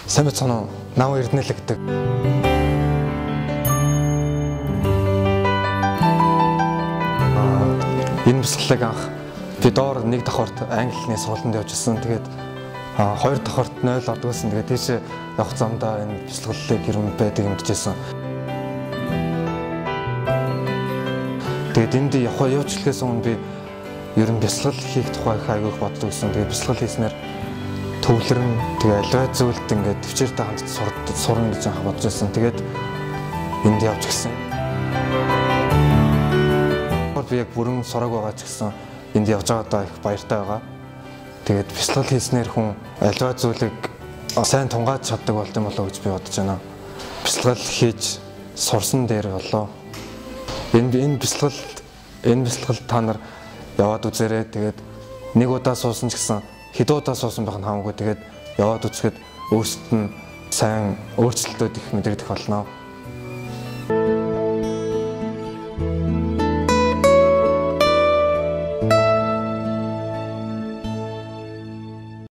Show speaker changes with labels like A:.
A: Сайн байна уу? Нав Эрдэнэлэг гэдэг. Энэ бэлтгэлийг анх би доор нэг давхарт англи хэлний сургалтанд явж ирсэн. Тэгээд хоёр давхарт 0 ордгосон. Тэгээд тийш явах замдаа энэ бэлтгэлийг хэрэг байдаг юм гэжсэн. Тэгээд энд явуулчихлаас өмнө би ер нь бэлтгэл хийх тухай айгүйх боддог гэсэн. Тэгээд бэлтгэл хийснээр төвлөрөн тэгээ аливаа зүйлд ингээд төвчээртэй хамт сурна гэж анх бодож байсан. Тэгээд энд явж гисэн. Би яг бүрэн сураг байгаа ч гэсэн энд явж байгаадаа их баяртай байгаа. Тэгээд бэлтгэл хийснээр хүн аливаа зүйлийг сайн тунгааж чаддаг болт юм болоо гэж би бодож байна. Бэлтгэл хийж сурсан дээр болоо. Энэ бэлтгэл та нар яваад үзээрэй. Тэгээд нэг удаа суусан ч гэсэн хэд удаа суусан байх нь хамаагүй. Тэгээд яваад үзэхэд өөрсдөд нь сайн өөрчлөлтүүд их мэдэрдэх болно.